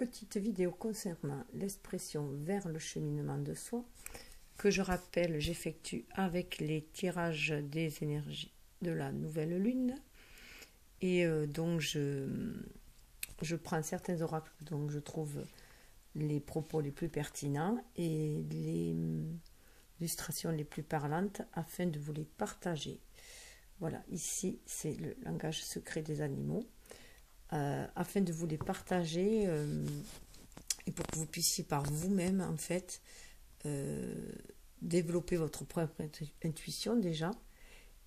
petite vidéo concernant l'expression vers le cheminement de soi, que je rappelle, j'effectue avec les tirages des énergies de la nouvelle lune. Et donc je prends certains oracles, donc je trouve les propos les plus pertinents et les illustrations les plus parlantes afin de vous les partager. Voilà, ici c'est le langage secret des animaux, afin de vous les partager et pour que vous puissiez par vous-même en fait développer votre propre intuition déjà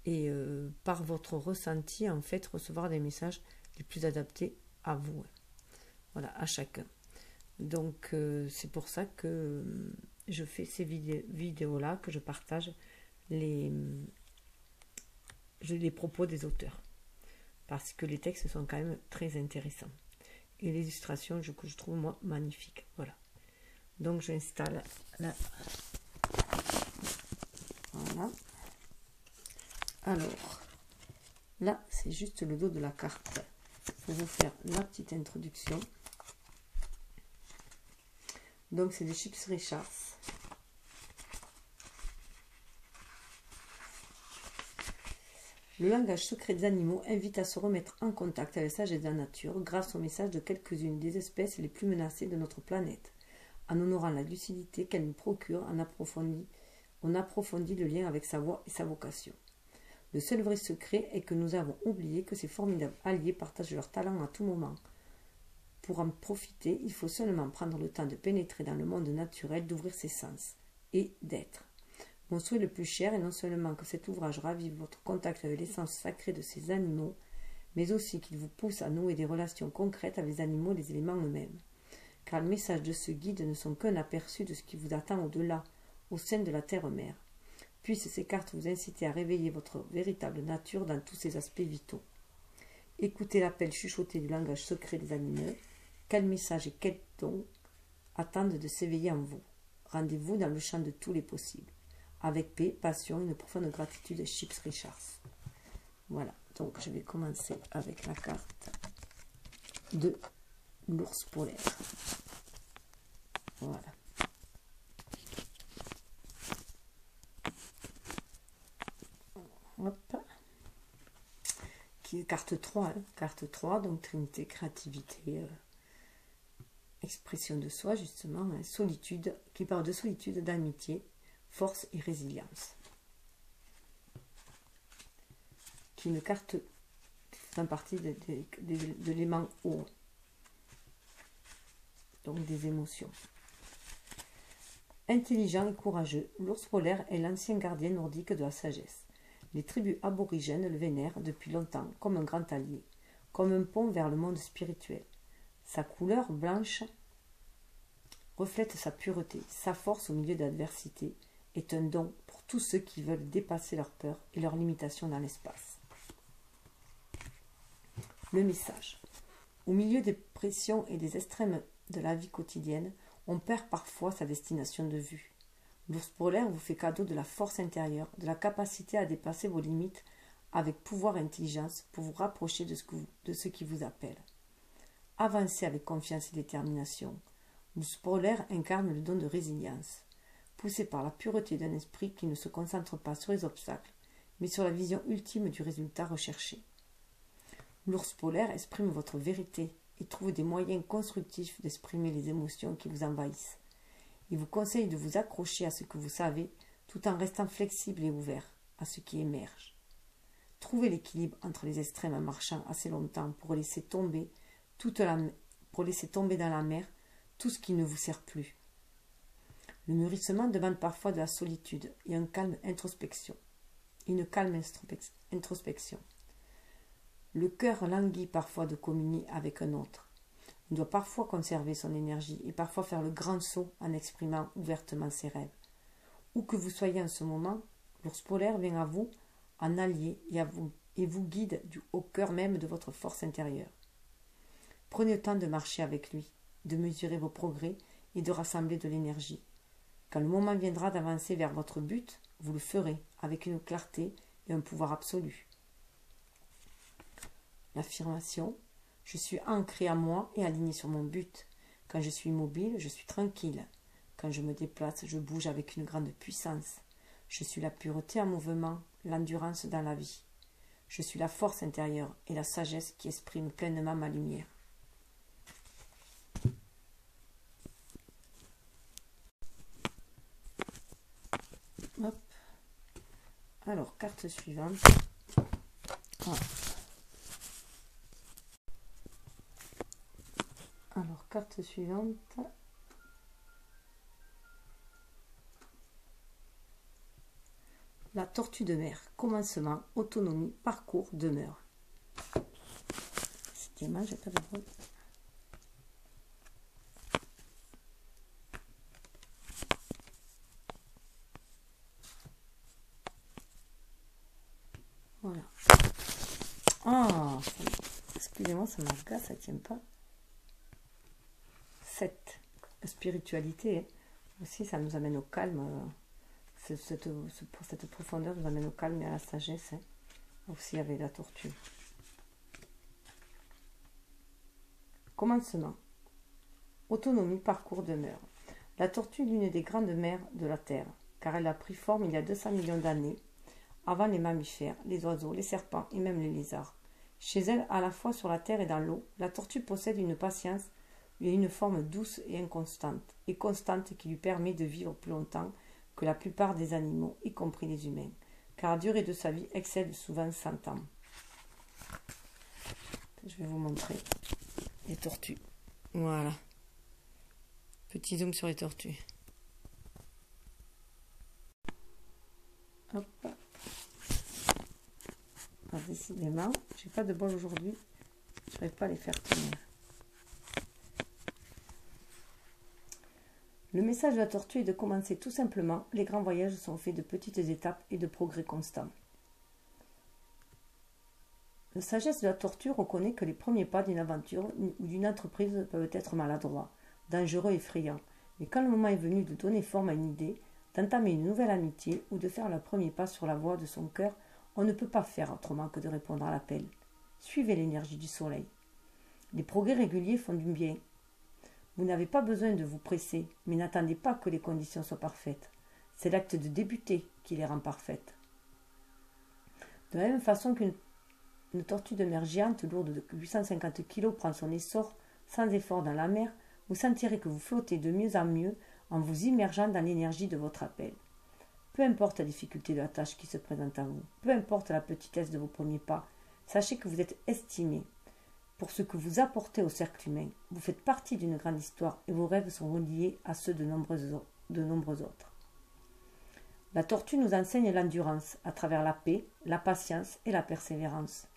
et par votre ressenti en fait recevoir des messages les plus adaptés à vous, voilà, à chacun. Donc c'est pour ça que je fais ces vidéos là, que je partage les propos des auteurs, parce que les textes sont quand même très intéressants et les illustrations que je trouve moi magnifiques. Voilà, donc j'installe la... Voilà. Alors là c'est juste le dos de la carte pour vous faire la petite introduction. Donc c'est des Chips Richards. Le langage secret des animaux invite à se remettre en contact avec la sagesse de la nature grâce au message de quelques-unes des espèces les plus menacées de notre planète. En honorant la lucidité qu'elle nous procure, on approfondit le lien avec sa voix et sa vocation. Le seul vrai secret est que nous avons oublié que ces formidables alliés partagent leur talent à tout moment. Pour en profiter, il faut seulement prendre le temps de pénétrer dans le monde naturel, d'ouvrir ses sens et d'être. Mon souhait le plus cher est non seulement que cet ouvrage ravive votre contact avec l'essence sacrée de ces animaux, mais aussi qu'il vous pousse à nouer des relations concrètes avec les animaux et les éléments eux-mêmes. Car les messages de ce guide ne sont qu'un aperçu de ce qui vous attend au-delà, au sein de la terre-mère. Puissent ces cartes vous inciter à réveiller votre véritable nature dans tous ses aspects vitaux. Écoutez l'appel chuchoté du langage secret des animaux. Quel message et quel don attendent de s'éveiller en vous? Rendez-vous dans le champ de tous les possibles. Avec paix, passion et une profonde gratitude, Chips Richards. Voilà, donc je vais commencer avec la carte de l'ours polaire. Voilà. Hop. Qui est carte 3, hein. Carte 3, donc Trinité, créativité, expression de soi, justement, hein. Solitude, qui parle de solitude, d'amitié, force et résilience. Qui est une carte faisant partie de l'élément eau, donc des émotions. Intelligent et courageux, l'ours polaire est l'ancien gardien nordique de la sagesse. Les tribus aborigènes le vénèrent depuis longtemps comme un grand allié, comme un pont vers le monde spirituel. Sa couleur blanche reflète sa pureté, sa force au milieu de l'adversité est un don pour tous ceux qui veulent dépasser leurs peurs et leurs limitations dans l'espace. Le message. Au milieu des pressions et des extrêmes de la vie quotidienne, on perd parfois sa destination de vue. L'ours polaire vous fait cadeau de la force intérieure, de la capacité à dépasser vos limites avec pouvoir et intelligence pour vous rapprocher de ce qui vous appelle. Avancez avec confiance et détermination. L'ours polaire incarne le don de résilience, poussé par la pureté d'un esprit qui ne se concentre pas sur les obstacles, mais sur la vision ultime du résultat recherché. L'ours polaire exprime votre vérité et trouve des moyens constructifs d'exprimer les émotions qui vous envahissent. Il vous conseille de vous accrocher à ce que vous savez tout en restant flexible et ouvert à ce qui émerge. Trouvez l'équilibre entre les extrêmes en marchant assez longtemps pour laisser tomber dans la mer tout ce qui ne vous sert plus. Le mûrissement demande parfois de la solitude et une calme introspection. Le cœur languit parfois de communier avec un autre. On doit parfois conserver son énergie et parfois faire le grand saut en exprimant ouvertement ses rêves. Où que vous soyez en ce moment, l'ours polaire vient à vous en allié et vous guide au cœur même de votre force intérieure. Prenez le temps de marcher avec lui, de mesurer vos progrès et de rassembler de l'énergie. Quand le moment viendra d'avancer vers votre but, vous le ferez avec une clarté et un pouvoir absolu. L'affirmation. Je suis ancré à moi et aligné sur mon but. Quand je suis immobile, je suis tranquille. Quand je me déplace, je bouge avec une grande puissance. Je suis la pureté en mouvement, l'endurance dans la vie. Je suis la force intérieure et la sagesse qui exprime pleinement ma lumière. Hop. Alors, carte suivante. Ah. Alors, carte suivante. La tortue de mer. Commencement, autonomie, parcours, demeure. C'était mal, j'ai pas de rôle. Voilà. Ah, excusez-moi, ça m'agace, ça tient pas. 7. La spiritualité, hein. Aussi, ça nous amène au calme. Pour cette profondeur, nous amène au calme et à la sagesse. Hein. Aussi avec la tortue. Commencement. Autonomie, parcours, demeure. La tortue est l'une des grandes mères de la Terre, car elle a pris forme il y a 200 millions d'années, avant les mammifères, les oiseaux, les serpents et même les lézards. Chez elle, à la fois sur la terre et dans l'eau, la tortue possède une patience et une forme douce et constante qui lui permet de vivre plus longtemps que la plupart des animaux, y compris les humains, car la durée de sa vie excède souvent 100 ans. Je vais vous montrer les tortues. Voilà. Petit zoom sur les tortues. Hop. Ah, décidément, j'ai pas de bol aujourd'hui. Je n'arrive pas à les faire tenir. Le message de la tortue est de commencer tout simplement. Les grands voyages sont faits de petites étapes et de progrès constants. La sagesse de la tortue reconnaît que les premiers pas d'une aventure ou d'une entreprise peuvent être maladroits, dangereux et effrayants. Mais quand le moment est venu de donner forme à une idée, d'entamer une nouvelle amitié ou de faire le premier pas sur la voie de son cœur, on ne peut pas faire autrement que de répondre à l'appel. Suivez l'énergie du soleil. Les progrès réguliers font du bien. Vous n'avez pas besoin de vous presser, mais n'attendez pas que les conditions soient parfaites. C'est l'acte de débuter qui les rend parfaites. De la même façon qu'une tortue de mer géante lourde de 850 kg prend son essor sans effort dans la mer, vous sentirez que vous flottez de mieux en mieux en vous immergeant dans l'énergie de votre appel. Peu importe la difficulté de la tâche qui se présente à vous, peu importe la petitesse de vos premiers pas, sachez que vous êtes estimé pour ce que vous apportez au cercle humain. Vous faites partie d'une grande histoire et vos rêves sont reliés à ceux de nombreux autres. La tortue nous enseigne l'endurance à travers la paix, la patience et la persévérance.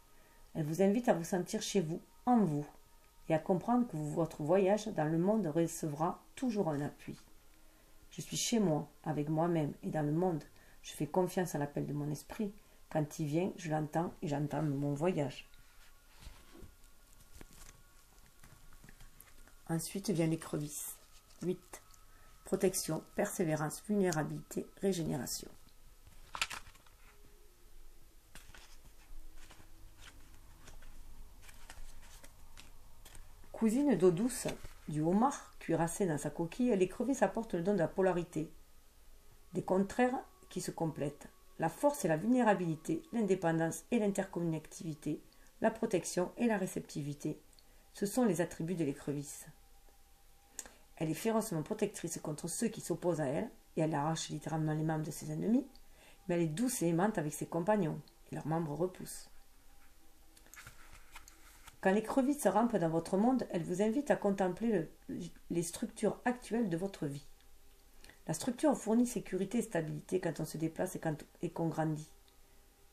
Elle vous invite à vous sentir chez vous, en vous, et à comprendre que votre voyage dans le monde recevra toujours un appui. Je suis chez moi, avec moi-même et dans le monde. Je fais confiance à l'appel de mon esprit. Quand il vient, je l'entends et j'entame mon voyage. Ensuite vient l'écrevisse. 8. Protection, persévérance, vulnérabilité, régénération. Cousine d'eau douce du homard cuirassé dans sa coquille, l'écrevisse apporte le don de la polarité, des contraires qui se complètent. La force et la vulnérabilité, l'indépendance et l'interconnectivité, la protection et la réceptivité, ce sont les attributs de l'écrevisse. Elle est férocement protectrice contre ceux qui s'opposent à elle, et elle arrache littéralement les membres de ses ennemis, mais elle est douce et aimante avec ses compagnons, et leurs membres repoussent. Quand l'écrevisse rampe dans votre monde, elle vous invite à contempler les structures actuelles de votre vie. La structure fournit sécurité et stabilité quand on se déplace et qu'on grandit.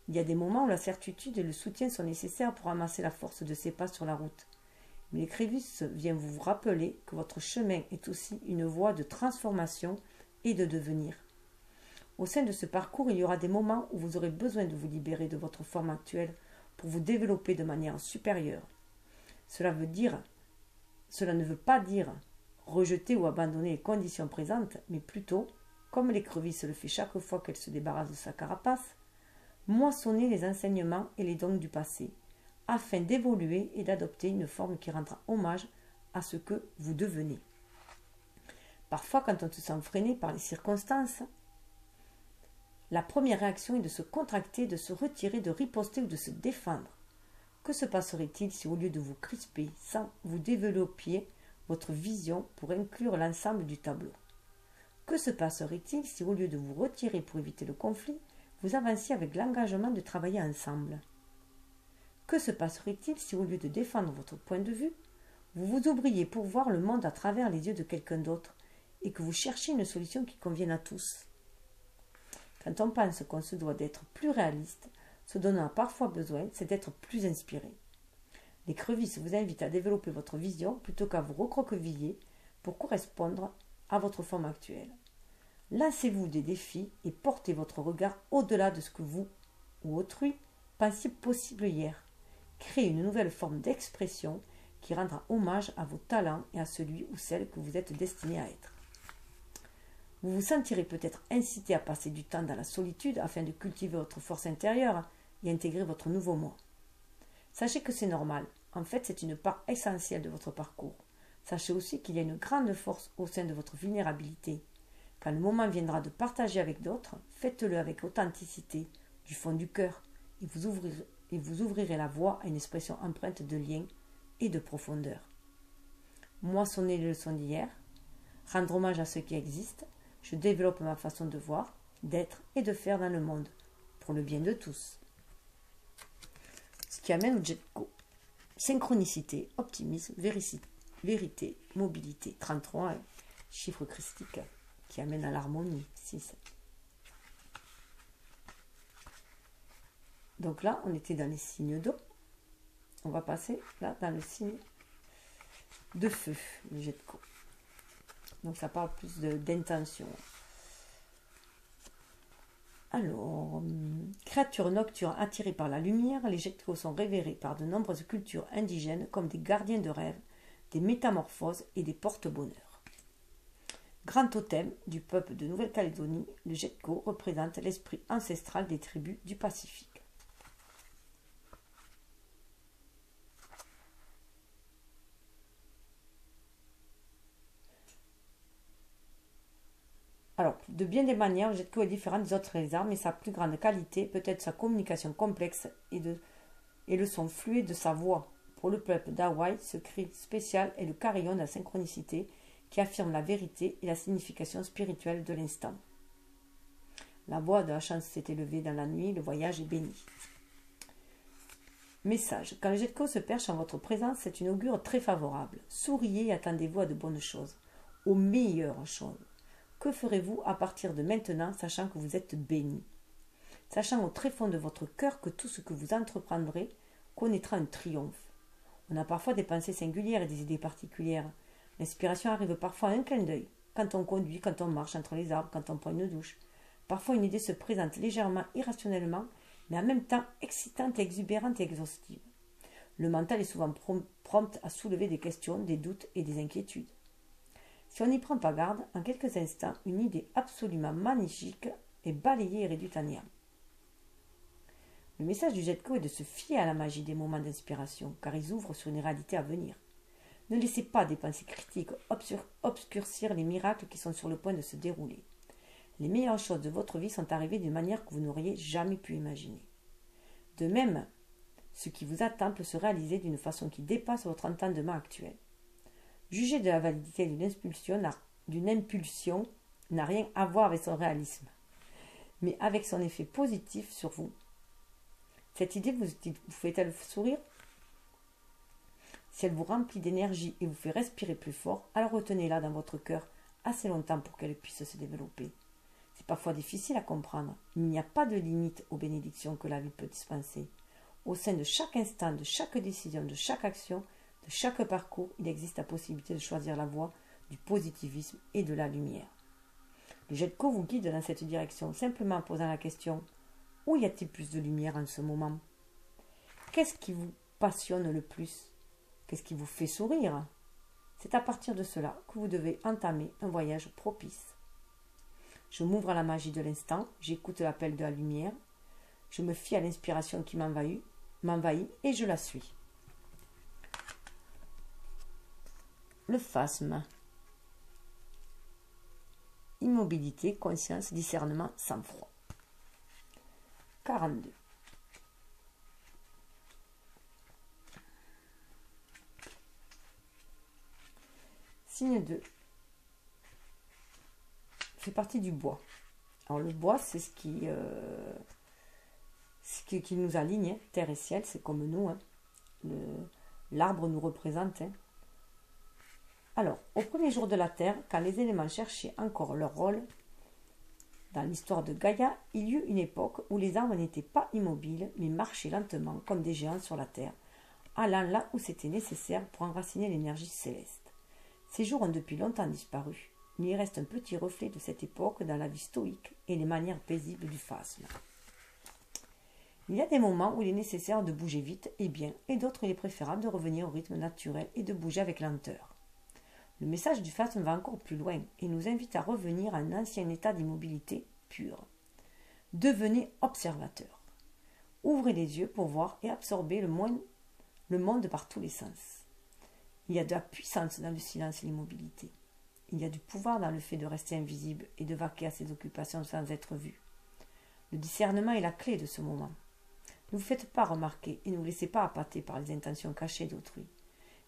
Il y a des moments où la certitude et le soutien sont nécessaires pour amasser la force de ses pas sur la route. Mais l'écrevisse vient vous rappeler que votre chemin est aussi une voie de transformation et de devenir. Au sein de ce parcours, il y aura des moments où vous aurez besoin de vous libérer de votre forme actuelle pour vous développer de manière supérieure. Cela ne veut pas dire rejeter ou abandonner les conditions présentes, mais plutôt, comme l'écrevisse le fait chaque fois qu'elle se débarrasse de sa carapace, moissonner les enseignements et les dons du passé, afin d'évoluer et d'adopter une forme qui rendra hommage à ce que vous devenez. Parfois, quand on se sent freiné par les circonstances, la première réaction est de se contracter, de se retirer, de riposter ou de se défendre. Que se passerait-il si au lieu de vous crisper, vous développiez votre vision pour inclure l'ensemble du tableau? Que se passerait-il si au lieu de vous retirer pour éviter le conflit, vous avanciez avec l'engagement de travailler ensemble? Que se passerait-il si au lieu de défendre votre point de vue, vous vous ouvriez pour voir le monde à travers les yeux de quelqu'un d'autre et que vous cherchiez une solution qui convienne à tous? Quand on pense qu'on se doit d'être plus réaliste, ce dont on a parfois besoin, c'est d'être plus inspiré. L'écrevisse vous invite à développer votre vision plutôt qu'à vous recroqueviller pour correspondre à votre forme actuelle. Lancez-vous des défis et portez votre regard au-delà de ce que vous ou autrui pensiez possible hier. Créez une nouvelle forme d'expression qui rendra hommage à vos talents et à celui ou celle que vous êtes destiné à être. Vous vous sentirez peut-être incité à passer du temps dans la solitude afin de cultiver votre force intérieure et intégrer votre nouveau moi. Sachez que c'est normal. En fait, c'est une part essentielle de votre parcours. Sachez aussi qu'il y a une grande force au sein de votre vulnérabilité. Quand le moment viendra de partager avec d'autres, faites-le avec authenticité, du fond du cœur, et vous ouvrirez la voie à une expression empreinte de lien et de profondeur. Moissonner les leçons d'hier, rendre hommage à ce qui existe, je développe ma façon de voir, d'être et de faire dans le monde, pour le bien de tous. Ce qui amène au Jet-Go. Synchronicité, optimisme, vérité, mobilité. 33, chiffre christique qui amène à l'harmonie. 6. Donc là, on était dans les signes d'eau. On va passer là dans le signe de feu, le Jet-Go. Donc ça parle plus d'intention. Alors, créatures nocturnes attirées par la lumière, les Jet-Go sont révérés par de nombreuses cultures indigènes comme des gardiens de rêves, des métamorphoses et des porte-bonheur. Grand totem du peuple de Nouvelle-Calédonie, le Jet-Go représente l'esprit ancestral des tribus du Pacifique. Alors, de bien des manières, le Jet-Go est différent des autres lézards, mais sa plus grande qualité peut être sa communication complexe et le son fluide de sa voix. Pour le peuple d'Hawaï, ce cri spécial est le carillon de la synchronicité qui affirme la vérité et la signification spirituelle de l'instant. La voix de la chance s'est élevée dans la nuit, le voyage est béni. Message. Quand le Jet-Go se perche en votre présence, c'est une augure très favorable. Souriez et attendez-vous à de bonnes choses, aux meilleures choses. Que ferez-vous à partir de maintenant, sachant que vous êtes béni? Sachant au très fond de votre cœur que tout ce que vous entreprendrez connaîtra un triomphe. On a parfois des pensées singulières et des idées particulières. L'inspiration arrive parfois à un clin d'œil, quand on conduit, quand on marche entre les arbres, quand on prend une douche. Parfois une idée se présente légèrement, irrationnellement, mais en même temps excitante, exubérante et exhaustive. Le mental est souvent prompt à soulever des questions, des doutes et des inquiétudes. Si on n'y prend pas garde, en quelques instants, une idée absolument magnifique est balayée et réduite en néant. Le message du Jet-Go est de se fier à la magie des moments d'inspiration, car ils ouvrent sur une réalité à venir. Ne laissez pas des pensées critiques obscurcir les miracles qui sont sur le point de se dérouler. Les meilleures choses de votre vie sont arrivées d'une manière que vous n'auriez jamais pu imaginer. De même, ce qui vous attend peut se réaliser d'une façon qui dépasse votre entendement actuel. Juger de la validité d'une impulsion n'a rien à voir avec son réalisme, mais avec son effet positif sur vous. Cette idée vous fait-elle sourire? Si elle vous remplit d'énergie et vous fait respirer plus fort, alors retenez-la dans votre cœur assez longtemps pour qu'elle puisse se développer. C'est parfois difficile à comprendre, mais il n'y a pas de limite aux bénédictions que la vie peut dispenser. Au sein de chaque instant, de chaque décision, de chaque action, de chaque parcours, il existe la possibilité de choisir la voie du positivisme et de la lumière. Le Jet-Go vous guide dans cette direction, simplement en posant la question: où y a-t-il plus de lumière en ce moment? Qu'est-ce qui vous passionne le plus? Qu'est-ce qui vous fait sourire? C'est à partir de cela que vous devez entamer un voyage propice. Je m'ouvre à la magie de l'instant, j'écoute l'appel de la lumière, je me fie à l'inspiration qui m'envahit et je la suis. Le phasme. immobilité, conscience, discernement, sang-froid. 42. Signe 2 fait partie du bois. Alors le bois, c'est ce qui nous aligne, hein. Terre et ciel, c'est comme nous. Hein. L'arbre nous représente. Hein. Alors, au premier jour de la Terre, quand les éléments cherchaient encore leur rôle dans l'histoire de Gaïa, il y eut une époque où les arbres n'étaient pas immobiles, mais marchaient lentement comme des géants sur la Terre, allant là où c'était nécessaire pour enraciner l'énergie céleste. Ces jours ont depuis longtemps disparu, mais il reste un petit reflet de cette époque dans la vie stoïque et les manières paisibles du phasme. Il y a des moments où il est nécessaire de bouger vite et bien, et d'autres où il est préférable de revenir au rythme naturel et de bouger avec lenteur. Le message du phasme va encore plus loin et nous invite à revenir à un ancien état d'immobilité pure. Devenez observateur. Ouvrez les yeux pour voir et absorber le monde par tous les sens. Il y a de la puissance dans le silence et l'immobilité. Il y a du pouvoir dans le fait de rester invisible et de vaquer à ses occupations sans être vu. Le discernement est la clé de ce moment. Ne vous faites pas remarquer et ne vous laissez pas appâter par les intentions cachées d'autrui.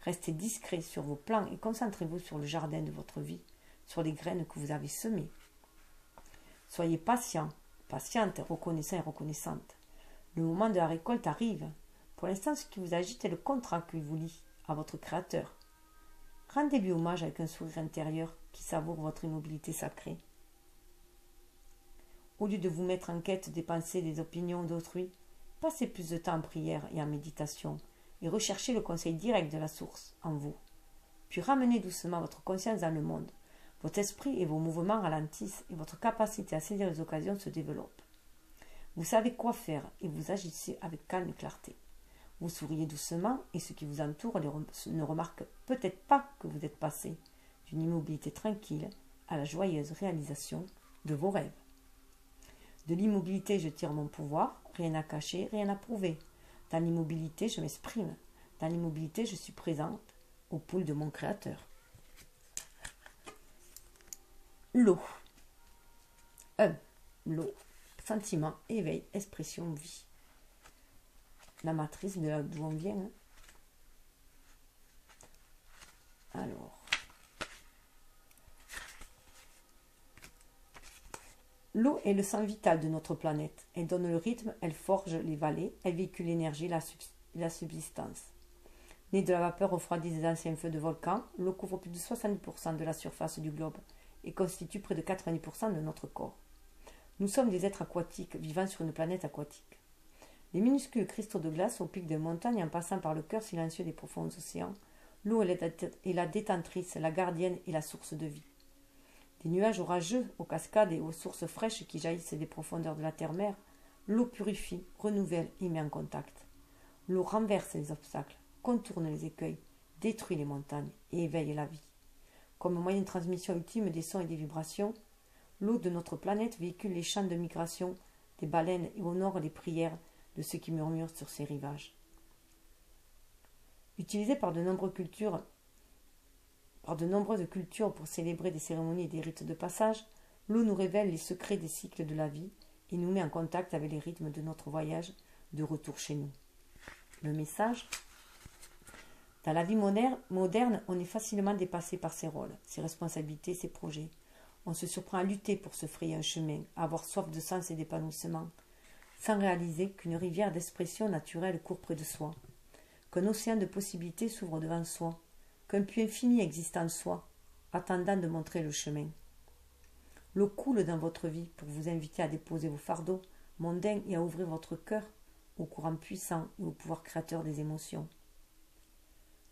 Restez discret sur vos plans et concentrez-vous sur le jardin de votre vie, sur les graines que vous avez semées. Soyez patient, patiente, reconnaissant et reconnaissante. Le moment de la récolte arrive. Pour l'instant, ce qui vous agite est le contrat qu'il vous lie à votre Créateur. Rendez-lui hommage avec un sourire intérieur qui savoure votre immobilité sacrée. Au lieu de vous mettre en quête des pensées et des opinions d'autrui, passez plus de temps en prière et en méditation et recherchez le conseil direct de la source en vous. Puis ramenez doucement votre conscience dans le monde. Votre esprit et vos mouvements ralentissent et votre capacité à saisir les occasions se développe. Vous savez quoi faire et vous agissez avec calme et clarté. Vous souriez doucement et ceux qui vous entourent ne remarquent peut-être pas que vous êtes passé d'une immobilité tranquille à la joyeuse réalisation de vos rêves. De l'immobilité, je tire mon pouvoir, rien à cacher, rien à prouver. Dans l'immobilité, je m'exprime. Dans l'immobilité, je suis présente au pouls de mon Créateur. L'eau. 1. L'eau. Sentiment, éveil, expression, vie. La matrice de là d'où on vient. Hein. Alors. L'eau est le sang vital de notre planète. Elle donne le rythme, elle forge les vallées, elle véhicule l'énergie et la subsistance. Née de la vapeur refroidie des anciens feux de volcans, l'eau couvre plus de 70% de la surface du globe et constitue près de 90% de notre corps. Nous sommes des êtres aquatiques vivant sur une planète aquatique. Les minuscules cristaux de glace au pic des montagnes en passant par le cœur silencieux des profonds océans, l'eau est la détentrice, la gardienne et la source de vie. Des nuages orageux, aux cascades et aux sources fraîches qui jaillissent des profondeurs de la terre-mer, l'eau purifie, renouvelle et met en contact. L'eau renverse les obstacles, contourne les écueils, détruit les montagnes et éveille la vie. Comme moyen de transmission ultime des sons et des vibrations, l'eau de notre planète véhicule les chants de migration des baleines et honore les prières de ceux qui murmurent sur ses rivages. Utilisée par de nombreuses cultures pour célébrer des cérémonies et des rites de passage, l'eau nous révèle les secrets des cycles de la vie et nous met en contact avec les rythmes de notre voyage de retour chez nous. Le message: dans la vie moderne, on est facilement dépassé par ses rôles, ses responsabilités, ses projets. On se surprend à lutter pour se frayer un chemin, à avoir soif de sens et d'épanouissement, sans réaliser qu'une rivière d'expression naturelle court près de soi, qu'un océan de possibilités s'ouvre devant soi, qu'un puits infini existe en soi, attendant de montrer le chemin. L'eau coule dans votre vie pour vous inviter à déposer vos fardeaux mondains et à ouvrir votre cœur au courant puissant et au pouvoir créateur des émotions.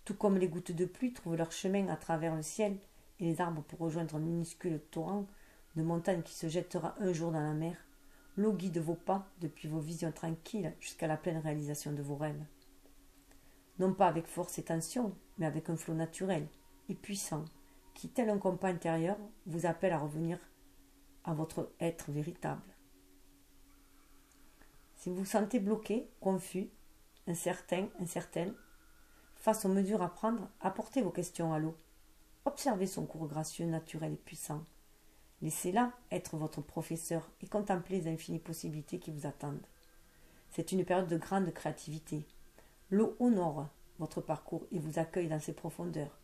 Tout comme les gouttes de pluie trouvent leur chemin à travers le ciel et les arbres pour rejoindre un minuscule torrent de montagne qui se jettera un jour dans la mer, l'eau guide vos pas depuis vos visions tranquilles jusqu'à la pleine réalisation de vos rêves. Non pas avec force et tension, mais avec un flot naturel et puissant qui, tel un compas intérieur, vous appelle à revenir à votre être véritable. Si vous vous sentez bloqué, confus, incertaine, face aux mesures à prendre, apportez vos questions à l'eau. Observez son cours gracieux, naturel et puissant. Laissez-la être votre professeur et contemplez les infinies possibilités qui vous attendent. C'est une période de grande créativité. L'eau honore votre parcours et vous accueille dans ses profondeurs.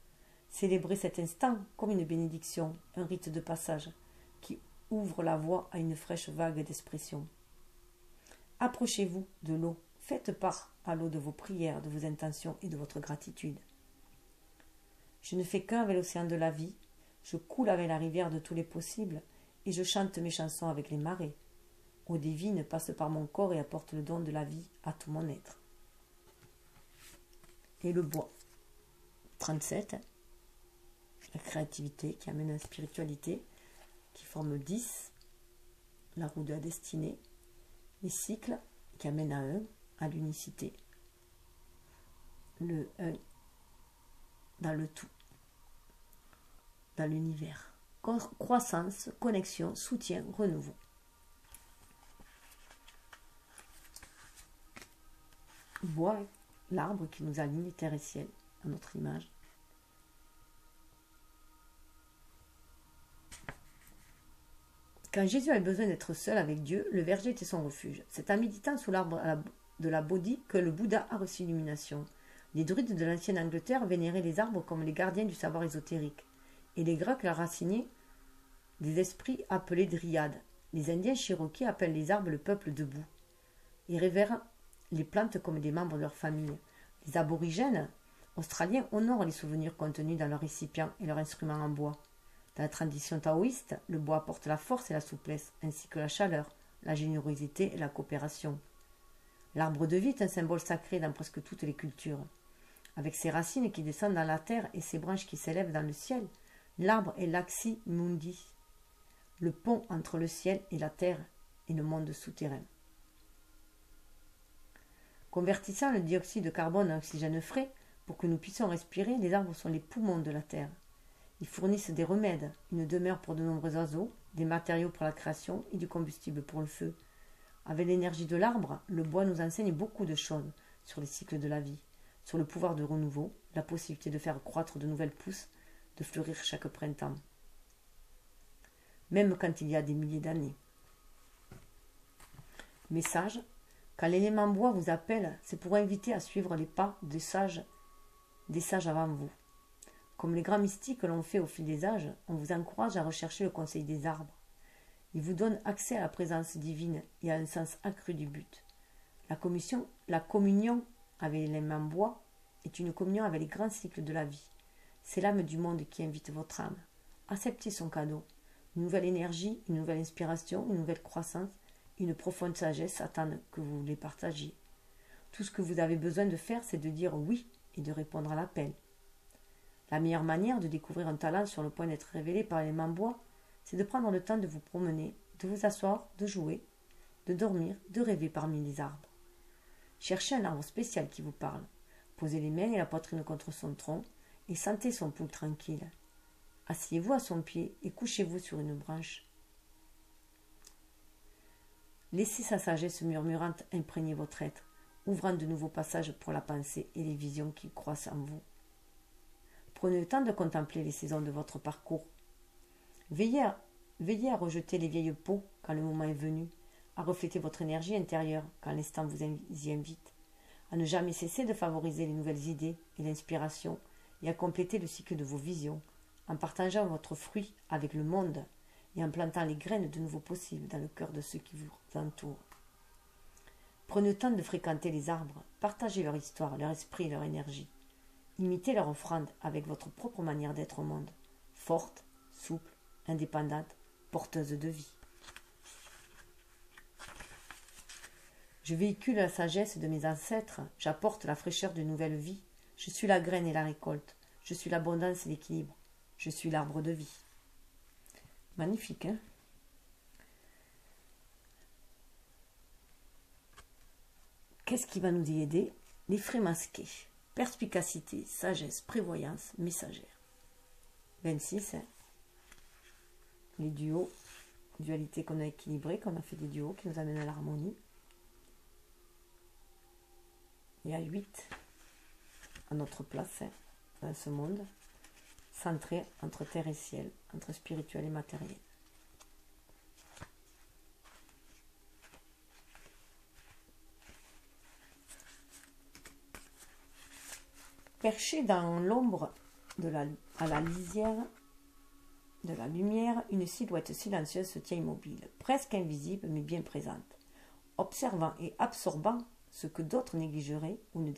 Célébrez cet instant comme une bénédiction, un rite de passage qui ouvre la voie à une fraîche vague d'expression. Approchez-vous de l'eau, faites part à l'eau de vos prières, de vos intentions et de votre gratitude. Je ne fais qu'un avec l'océan de la vie, je coule avec la rivière de tous les possibles et je chante mes chansons avec les marées. Eau divine passe par mon corps et apporte le don de la vie à tout mon être. Et le bois. 37. La créativité qui amène à la spiritualité, qui forme 10. La roue de la destinée. Les cycles qui amènent à 1, à l'unicité. Le 1 dans le tout, dans l'univers. Croissance, connexion, soutien, renouveau. Bois, l'arbre qui nous aligne terre et ciel à notre image. Quand Jésus avait besoin d'être seul avec Dieu, le verger était son refuge. C'est en méditant sous l'arbre de la Bodhi que le Bouddha a reçu l'illumination. Les druides de l'ancienne Angleterre vénéraient les arbres comme les gardiens du savoir ésotérique, et les Grecs leur assignaient des esprits appelés dryades. Les Indiens Cherokees appellent les arbres le peuple debout. Ils révèrent les plantes comme des membres de leur famille. Les aborigènes australiens honorent les souvenirs contenus dans leurs récipients et leurs instruments en bois. Dans la tradition taoïste, le bois apporte la force et la souplesse, ainsi que la chaleur, la générosité et la coopération. L'arbre de vie est un symbole sacré dans presque toutes les cultures. Avec ses racines qui descendent dans la terre et ses branches qui s'élèvent dans le ciel, l'arbre est l'Axi Mundi, le pont entre le ciel et la terre et le monde souterrain. Convertissant le dioxyde de carbone en oxygène frais pour que nous puissions respirer, les arbres sont les poumons de la terre. Ils fournissent des remèdes, une demeure pour de nombreux oiseaux, des matériaux pour la création et du combustible pour le feu. Avec l'énergie de l'arbre, le bois nous enseigne beaucoup de choses sur les cycles de la vie, sur le pouvoir de renouveau, la possibilité de faire croître de nouvelles pousses, de fleurir chaque printemps, même quand il y a des milliers d'années. Message: quand l'élément bois vous appelle, c'est pour inviter à suivre les pas des sages avant vous. Comme les grands mystiques l'ont fait au fil des âges, on vous encourage à rechercher le conseil des arbres. Ils vous donnent accès à la présence divine et à un sens accru du but. La communion avec l'élément bois est une communion avec les grands cycles de la vie. C'est l'âme du monde qui invite votre âme. Acceptez son cadeau. Une nouvelle énergie, une nouvelle inspiration, une nouvelle croissance, une profonde sagesse attendent que vous les partagiez. Tout ce que vous avez besoin de faire, c'est de dire oui et de répondre à l'appel. La meilleure manière de découvrir un talent sur le point d'être révélé par l'élément bois, c'est de prendre le temps de vous promener, de vous asseoir, de jouer, de dormir, de rêver parmi les arbres. Cherchez un arbre spécial qui vous parle. Posez les mains et la poitrine contre son tronc et sentez son pouls tranquille. Asseyez-vous à son pied et couchez-vous sur une branche. Laissez sa sagesse murmurante imprégner votre être, ouvrant de nouveaux passages pour la pensée et les visions qui croissent en vous. Prenez le temps de contempler les saisons de votre parcours. Veillez à rejeter les vieilles peaux quand le moment est venu, à refléter votre énergie intérieure quand l'instant vous y invite, à ne jamais cesser de favoriser les nouvelles idées et l'inspiration et à compléter le cycle de vos visions, en partageant votre fruit avec le monde et en plantant les graines de nouveaux possibles dans le cœur de ceux qui vous entourent. Prenez le temps de fréquenter les arbres, partagez leur histoire, leur esprit et leur énergie. Imitez leur offrande avec votre propre manière d'être au monde, forte, souple, indépendante, porteuse de vie. Je véhicule la sagesse de mes ancêtres, j'apporte la fraîcheur de nouvelle vie, je suis la graine et la récolte, je suis l'abondance et l'équilibre, je suis l'arbre de vie. Magnifique, hein? Qu'est-ce qui va nous y aider? Les frais masqués. Perspicacité, sagesse, prévoyance, messagère. 26. Hein? Les duos. Dualité qu'on a équilibrée, qu'on a fait des duos qui nous amènent à l'harmonie. Et à 8. À notre place hein, dans ce monde. Centré entre terre et ciel, entre spirituel et matériel. Perché dans l'ombre à la lisière de la lumière, une silhouette silencieuse se tient immobile, presque invisible mais bien présente, observant et absorbant ce que d'autres négligeraient ou ne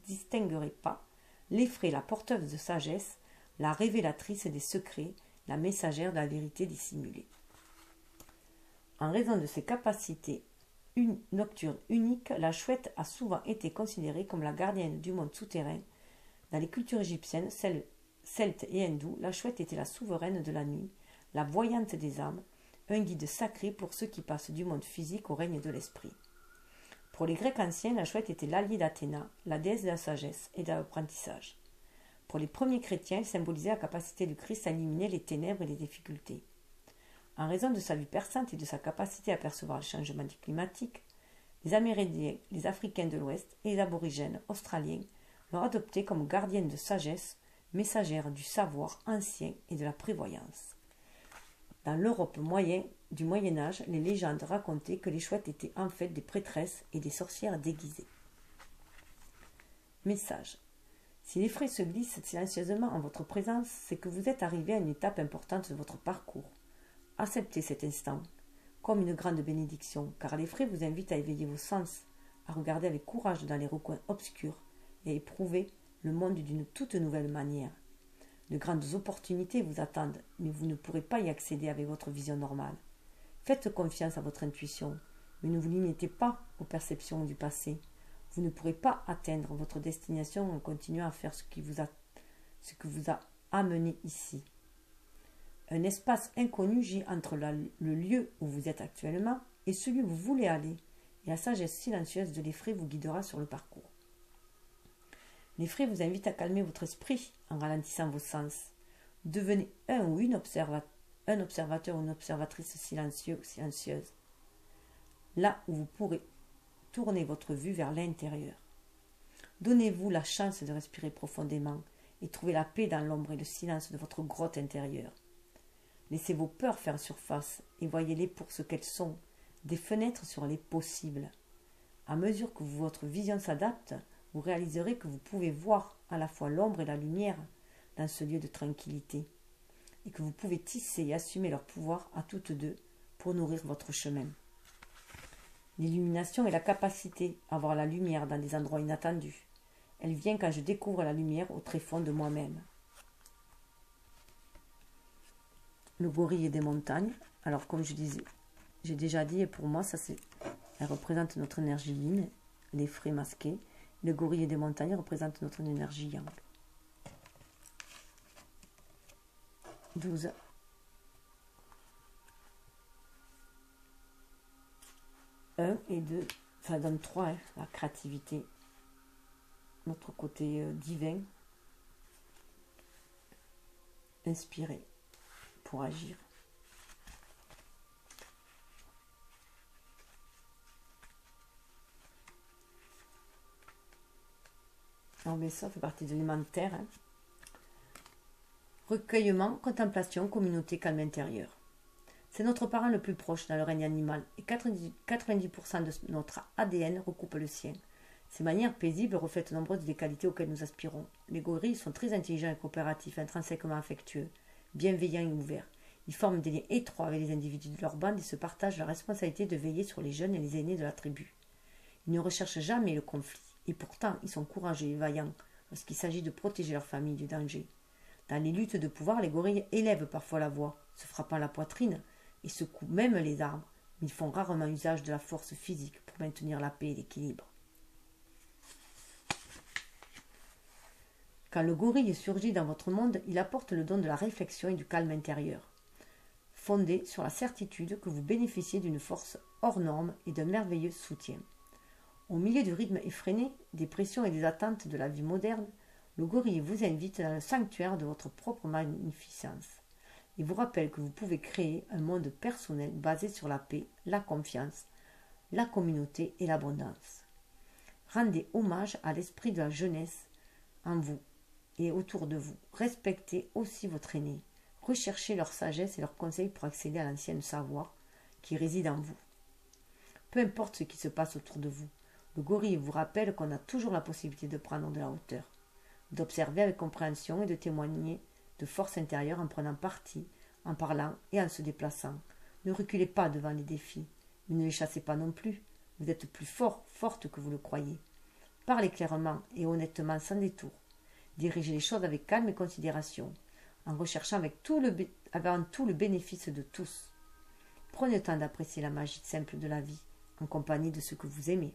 distingueraient pas, l'effraie, la porteuse de sagesse, la révélatrice des secrets, la messagère de la vérité dissimulée. En raison de ses capacités nocturnes uniques, la chouette a souvent été considérée comme la gardienne du monde souterrain. Dans les cultures égyptiennes, celtes et hindoues, la chouette était la souveraine de la nuit, la voyante des âmes, un guide sacré pour ceux qui passent du monde physique au règne de l'esprit. Pour les Grecs anciens, la chouette était l'alliée d'Athéna, la déesse de la sagesse et de l'apprentissage. Pour les premiers chrétiens, elle symbolisait la capacité du Christ à éliminer les ténèbres et les difficultés. En raison de sa vue perçante et de sa capacité à percevoir le changement climatique, les Amérindiens, les Africains de l'Ouest et les aborigènes australiens l'ont adoptée comme gardienne de sagesse, messagère du savoir ancien et de la prévoyance. Dans l'Europe du Moyen Âge, les légendes racontaient que les chouettes étaient en fait des prêtresses et des sorcières déguisées. Message. Si l'effraie se glisse silencieusement en votre présence, c'est que vous êtes arrivé à une étape importante de votre parcours. Acceptez cet instant comme une grande bénédiction, car l'effraie vous invite à éveiller vos sens, à regarder avec courage dans les recoins obscurs et à éprouver le monde d'une toute nouvelle manière. De grandes opportunités vous attendent, mais vous ne pourrez pas y accéder avec votre vision normale. Faites confiance à votre intuition, mais ne vous limitez pas aux perceptions du passé. Vous ne pourrez pas atteindre votre destination en continuant à faire ce qui vous a amené ici. Un espace inconnu gît entre le lieu où vous êtes actuellement et celui où vous voulez aller, et la sagesse silencieuse de l'effraie vous guidera sur le parcours. L'effraie vous invite à calmer votre esprit en ralentissant vos sens. Devenez un observateur ou une observatrice silencieuse, là où vous pourrez tourner votre vue vers l'intérieur. Donnez-vous la chance de respirer profondément et trouver la paix dans l'ombre et le silence de votre grotte intérieure. Laissez vos peurs faire surface et voyez-les pour ce qu'elles sont, des fenêtres sur les possibles. À mesure que votre vision s'adapte, vous réaliserez que vous pouvez voir à la fois l'ombre et la lumière dans ce lieu de tranquillité, et que vous pouvez tisser et assumer leur pouvoir à toutes deux pour nourrir votre chemin. L'illumination est la capacité à voir la lumière dans des endroits inattendus. Elle vient quand je découvre la lumière au tréfonds de moi-même. Le gorille des montagnes. Alors comme je disais, j'ai déjà dit, et pour moi, elle représente notre énergie yin, l'effraie masqué. Le gorille des montagnes représente notre énergie yang. 12. Et 2, ça donne 3, hein, la créativité, notre côté divin, inspiré pour agir. Alors, mais ça fait partie de l'élémentaire. Hein. Recueillement, contemplation, communauté, calme intérieur. C'est notre parent le plus proche dans le règne animal et 90% de notre ADN recoupe le sien. Ces manières paisibles reflètent nombreuses des qualités auxquelles nous aspirons. Les gorilles sont très intelligents et coopératifs, intrinsèquement affectueux, bienveillants et ouverts. Ils forment des liens étroits avec les individus de leur bande et se partagent la responsabilité de veiller sur les jeunes et les aînés de la tribu. Ils ne recherchent jamais le conflit, et pourtant ils sont courageux et vaillants lorsqu'il s'agit de protéger leur famille du danger. Dans les luttes de pouvoir, les gorilles élèvent parfois la voix, se frappant la poitrine, et secouent même les arbres, mais ils font rarement usage de la force physique pour maintenir la paix et l'équilibre. Quand le gorille surgit dans votre monde, il apporte le don de la réflexion et du calme intérieur, fondé sur la certitude que vous bénéficiez d'une force hors norme et d'un merveilleux soutien. Au milieu du rythme effréné, des pressions et des attentes de la vie moderne, le gorille vous invite dans le sanctuaire de votre propre magnificence. Il vous rappelle que vous pouvez créer un monde personnel basé sur la paix, la confiance, la communauté et l'abondance. Rendez hommage à l'esprit de la jeunesse en vous et autour de vous. Respectez aussi votre aîné. Recherchez leur sagesse et leurs conseils pour accéder à l'ancien savoir qui réside en vous. Peu importe ce qui se passe autour de vous, le gorille vous rappelle qu'on a toujours la possibilité de prendre de la hauteur. d'observer avec compréhension et de témoigner de force intérieure en prenant parti, en parlant et en se déplaçant. Ne reculez pas devant les défis, mais ne les chassez pas non plus. Vous êtes plus fort, forte que vous le croyez. Parlez clairement et honnêtement sans détour. Dirigez les choses avec calme et considération, en recherchant avant tout le bénéfice de tous. Prenez le temps d'apprécier la magie simple de la vie, en compagnie de ceux que vous aimez.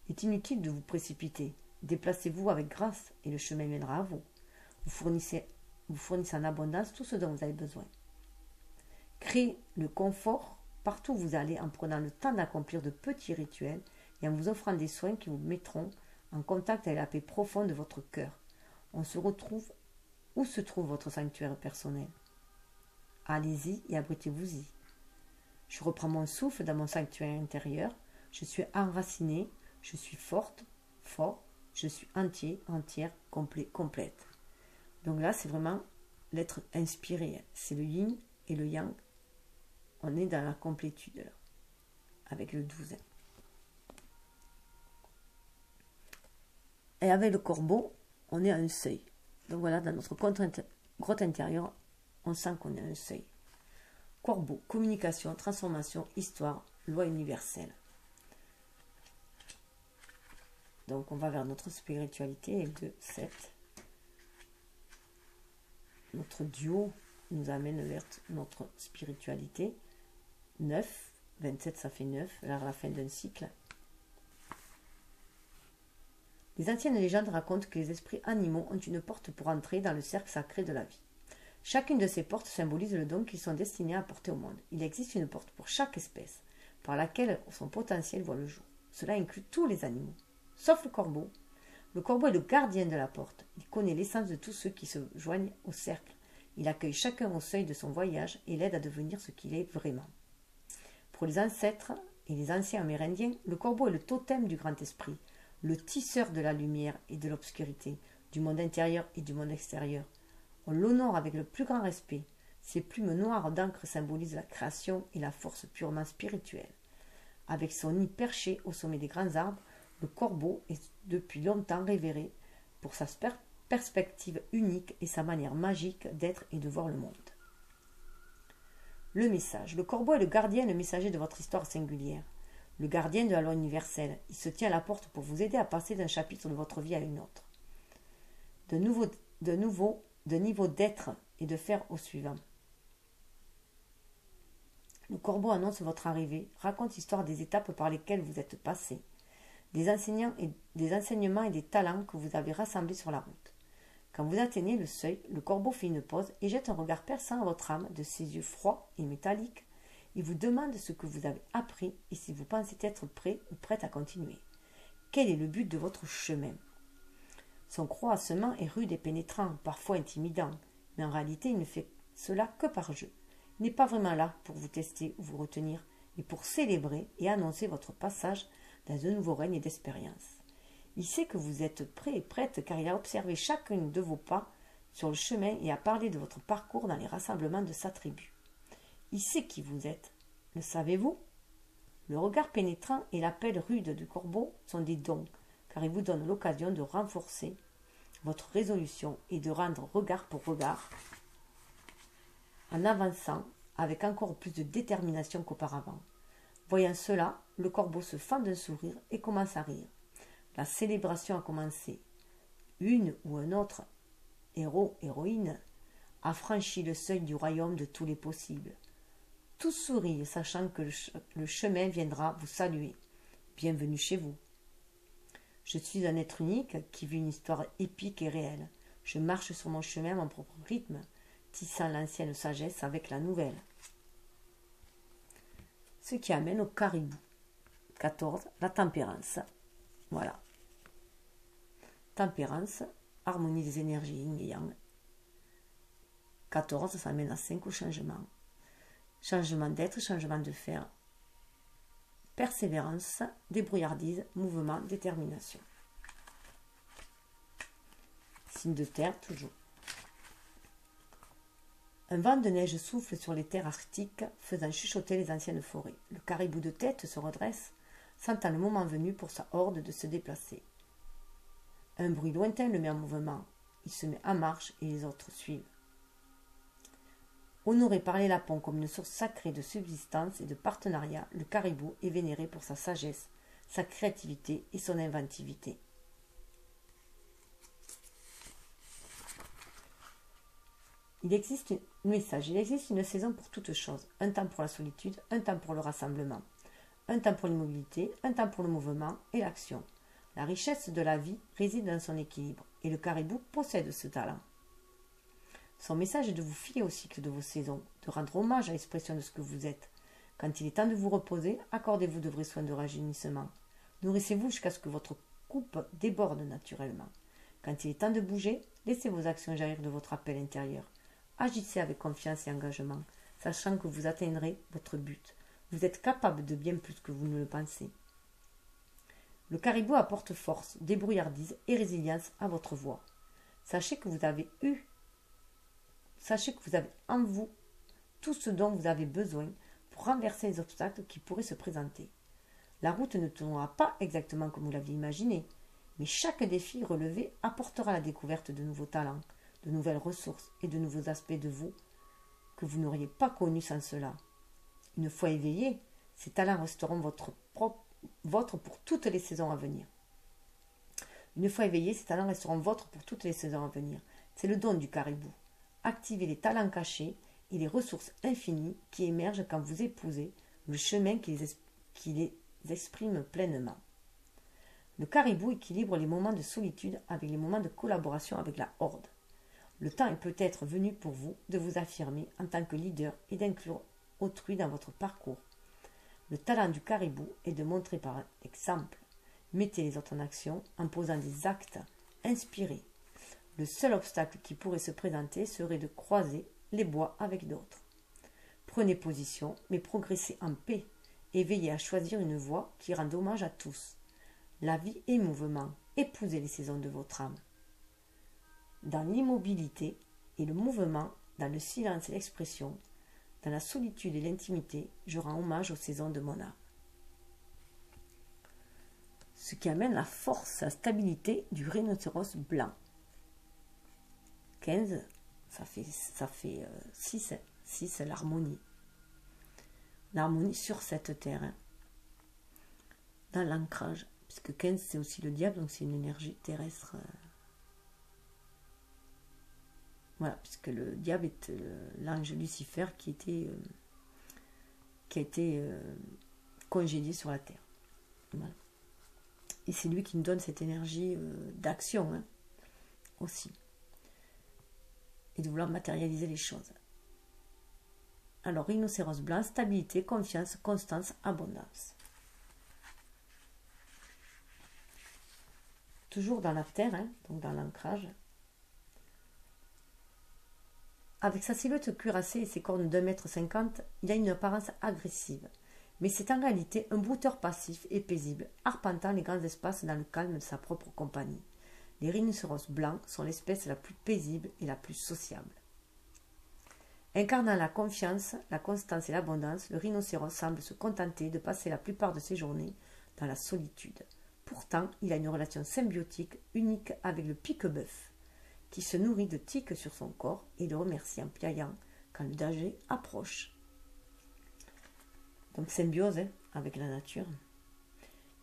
Il est inutile de vous précipiter. Déplacez-vous avec grâce et le chemin viendra à vous. Vous fournissez en abondance tout ce dont vous avez besoin. Créez le confort partout où vous allez en prenant le temps d'accomplir de petits rituels et en vous offrant des soins qui vous mettront en contact avec la paix profonde de votre cœur. Où se trouve votre sanctuaire personnel? Allez-y et abritez-vous-y. Je reprends mon souffle dans mon sanctuaire intérieur. Je suis enracinée, je suis forte, fort, je suis entier, entière, complet, complète. Donc là, c'est vraiment l'être inspiré. C'est le yin et le yang. On est dans la complétude là, avec le 12. Et avec le corbeau, on est à un seuil. Donc voilà, dans notre grotte intérieure, on sent qu'on est à un seuil. Corbeau, communication, transformation, histoire, loi universelle. Donc on va vers notre spiritualité et le 2, 7. Notre duo nous amène vers notre spiritualité. 9, 27 ça fait 9, vers la fin d'un cycle. Les anciennes légendes racontent que les esprits animaux ont une porte pour entrer dans le cercle sacré de la vie. Chacune de ces portes symbolise le don qu'ils sont destinés à apporter au monde. Il existe une porte pour chaque espèce, par laquelle son potentiel voit le jour. Cela inclut tous les animaux, sauf le corbeau. Le corbeau est le gardien de la porte. Il connaît l'essence de tous ceux qui se joignent au cercle. Il accueille chacun au seuil de son voyage et l'aide à devenir ce qu'il est vraiment. Pour les ancêtres et les anciens amérindiens, le corbeau est le totem du grand esprit, le tisseur de la lumière et de l'obscurité, du monde intérieur et du monde extérieur. On l'honore avec le plus grand respect. Ses plumes noires d'encre symbolisent la création et la force purement spirituelle. Avec son nid perché au sommet des grands arbres, le corbeau est depuis longtemps révéré pour sa perspective unique et sa manière magique d'être et de voir le monde. Le message. Le corbeau est le gardien et le messager de votre histoire singulière. Le gardien de la loi universelle. Il se tient à la porte pour vous aider à passer d'un chapitre de votre vie à une autre. De niveau d'être et de faire au suivant. Le corbeau annonce votre arrivée, raconte l'histoire des étapes par lesquelles vous êtes passé, des enseignements et des talents que vous avez rassemblés sur la route. Quand vous atteignez le seuil, le corbeau fait une pause et jette un regard perçant à votre âme de ses yeux froids et métalliques. Il vous demande ce que vous avez appris et si vous pensez être prêt ou prête à continuer. Quel est le but de votre chemin? Son croassement est rude et pénétrant, parfois intimidant, mais en réalité il ne fait cela que par jeu. Il n'est pas vraiment là pour vous tester ou vous retenir, mais pour célébrer et annoncer votre passage dans un nouveau règne d'expérience. Il sait que vous êtes prêt et prête car il a observé chacun de vos pas sur le chemin et a parlé de votre parcours dans les rassemblements de sa tribu. Il sait qui vous êtes. Le savez-vous? Le regard pénétrant et l'appel rude du corbeau sont des dons, car ils vous donnent l'occasion de renforcer votre résolution et de rendre regard pour regard en avançant avec encore plus de détermination qu'auparavant. Voyant cela, le corbeau se fend d'un sourire et commence à rire. La célébration a commencé. Une ou un autre héros, héroïne, a franchi le seuil du royaume de tous les possibles. Tous sourient, sachant que le chemin viendra vous saluer. Bienvenue chez vous. Je suis un être unique qui vit une histoire épique et réelle. Je marche sur mon chemin à mon propre rythme, tissant l'ancienne sagesse avec la nouvelle. Ce qui amène au caribou. 14, la tempérance. Voilà. Tempérance, harmonie des énergies yin et yang. 14, ça amène à 5 au changement. Changement d'être, changement de faire. Persévérance, débrouillardise, mouvement, détermination. Signe de terre, toujours. Un vent de neige souffle sur les terres arctiques, faisant chuchoter les anciennes forêts. Le caribou de tête se redresse, sentant le moment venu pour sa horde de se déplacer. Un bruit lointain le met en mouvement. Il se met en marche et les autres suivent. Honoré par les lapons comme une source sacrée de subsistance et de partenariat, le caribou est vénéré pour sa sagesse, sa créativité et son inventivité. Il existe une saison pour toute chose, un temps pour la solitude, un temps pour le rassemblement, un temps pour l'immobilité, un temps pour le mouvement et l'action. La richesse de la vie réside dans son équilibre, et le caribou possède ce talent. Son message est de vous fier au cycle de vos saisons, de rendre hommage à l'expression de ce que vous êtes. Quand il est temps de vous reposer, accordez-vous de vrais soins de rajeunissement. Nourrissez-vous jusqu'à ce que votre coupe déborde naturellement. Quand il est temps de bouger, laissez vos actions jaillir de votre appel intérieur. Agissez avec confiance et engagement, sachant que vous atteindrez votre but. Vous êtes capable de bien plus que vous ne le pensez. Le caribou apporte force, débrouillardise et résilience à votre voix. Sachez que vous avez en vous tout ce dont vous avez besoin pour renverser les obstacles qui pourraient se présenter. La route ne tournera pas exactement comme vous l'aviez imaginé, mais chaque défi relevé apportera la découverte de nouveaux talents, de nouvelles ressources et de nouveaux aspects de vous que vous n'auriez pas connus sans cela. Une fois éveillés, ces talents resteront votre pour toutes les saisons à venir. Une fois éveillés, ces talents resteront vôtres pour toutes les saisons à venir. C'est le don du caribou. Activez les talents cachés et les ressources infinies qui émergent quand vous épousez le chemin qui les exprime pleinement. Le caribou équilibre les moments de solitude avec les moments de collaboration avec la horde. Le temps est peut-être venu pour vous de vous affirmer en tant que leader et d'inclure autrui dans votre parcours. Le talent du caribou est de montrer par exemple. Mettez les autres en action en posant des actes inspirés. Le seul obstacle qui pourrait se présenter serait de croiser les bois avec d'autres. Prenez position, mais progressez en paix et veillez à choisir une voie qui rende hommage à tous. La vie est mouvement. Épousez les saisons de votre âme. Dans l'immobilité et le mouvement, dans le silence et l'expression, dans la solitude et l'intimité, je rends hommage aux saisons de mon âme. Ce qui amène la force, la stabilité du rhinocéros blanc. 15, ça fait 6 l'harmonie. L'harmonie sur cette terre. Dans l'ancrage. Puisque 15 c'est aussi le diable, donc c'est une énergie terrestre. Voilà, puisque le diable est l'ange Lucifer qui a été congédié sur la terre. Voilà. Et c'est lui qui nous donne cette énergie d'action aussi. Et de vouloir matérialiser les choses. Alors, rhinocéros blanc, stabilité, confiance, constance, abondance. Toujours dans la terre, donc dans l'ancrage. Avec sa silhouette cuirassée et ses cornes d'1,50 m, il a une apparence agressive. Mais c'est en réalité un brouteur passif et paisible, arpentant les grands espaces dans le calme de sa propre compagnie. Les rhinocéros blancs sont l'espèce la plus paisible et la plus sociable. Incarnant la confiance, la constance et l'abondance, le rhinocéros semble se contenter de passer la plupart de ses journées dans la solitude. Pourtant, il a une relation symbiotique unique avec le pique-bœuf, qui se nourrit de tiques sur son corps et le remercie en piaillant quand le danger approche. Donc symbiose avec la nature.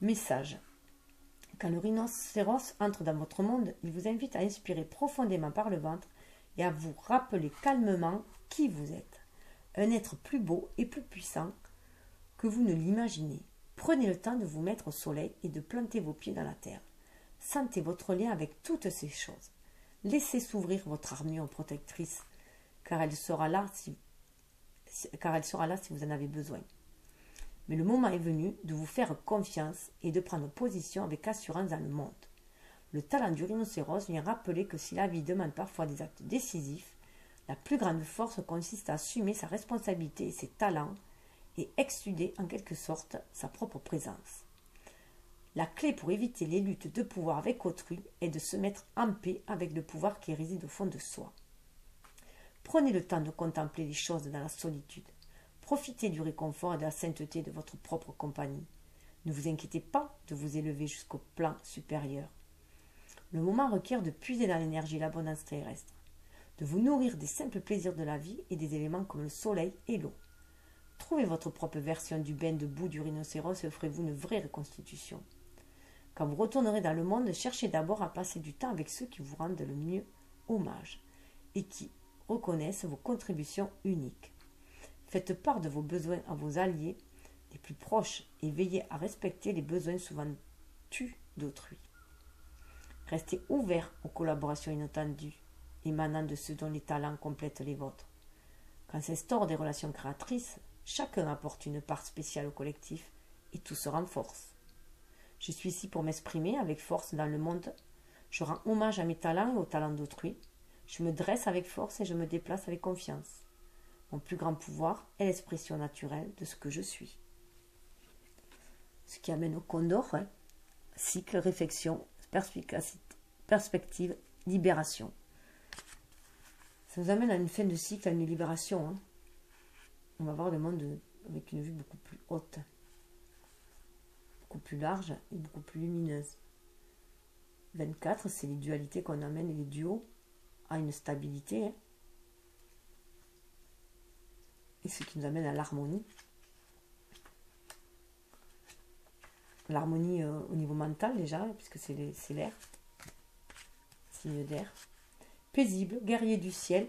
Message. Quand le rhinocéros entre dans votre monde, il vous invite à inspirer profondément par le ventre et à vous rappeler calmement qui vous êtes. Un être plus beau et plus puissant que vous ne l'imaginez. Prenez le temps de vous mettre au soleil et de planter vos pieds dans la terre. Sentez votre lien avec toutes ces choses. Laissez s'ouvrir votre armure protectrice, car elle sera là si vous en avez besoin. Mais le moment est venu de vous faire confiance et de prendre position avec assurance dans le monde. Le talent du rhinocéros vient rappeler que si la vie demande parfois des actes décisifs, la plus grande force consiste à assumer sa responsabilité et ses talents et exsuder en quelque sorte sa propre présence. La clé pour éviter les luttes de pouvoir avec autrui est de se mettre en paix avec le pouvoir qui réside au fond de soi. Prenez le temps de contempler les choses dans la solitude. Profitez du réconfort et de la sainteté de votre propre compagnie. Ne vous inquiétez pas de vous élever jusqu'au plan supérieur. Le moment requiert de puiser dans l'énergie et l'abondance terrestre, de vous nourrir des simples plaisirs de la vie et des éléments comme le soleil et l'eau. Trouvez votre propre version du bain de boue du rhinocéros et offrez-vous une vraie reconstitution. Quand vous retournerez dans le monde, cherchez d'abord à passer du temps avec ceux qui vous rendent le mieux hommage et qui reconnaissent vos contributions uniques. Faites part de vos besoins à vos alliés les plus proches et veillez à respecter les besoins souvent tus d'autrui. Restez ouverts aux collaborations inattendues émanant de ceux dont les talents complètent les vôtres. Quand s'instaurent des relations créatrices, chacun apporte une part spéciale au collectif et tout se renforce. Je suis ici pour m'exprimer avec force dans le monde. Je rends hommage à mes talents et aux talents d'autrui. Je me dresse avec force et je me déplace avec confiance. Mon plus grand pouvoir est l'expression naturelle de ce que je suis. Ce qui amène au Condor, cycle, réflexion, perspective, libération. Ça nous amène à une fin de cycle, à une libération. On va voir le monde avec une vue beaucoup plus haute, beaucoup plus large et beaucoup plus lumineuse. 24, c'est les dualités qu'on amène et les duos à une stabilité. Et ce qui nous amène à l'harmonie. L'harmonie au niveau mental déjà, puisque c'est l'air, signe d'air. Paisible, guerrier du ciel,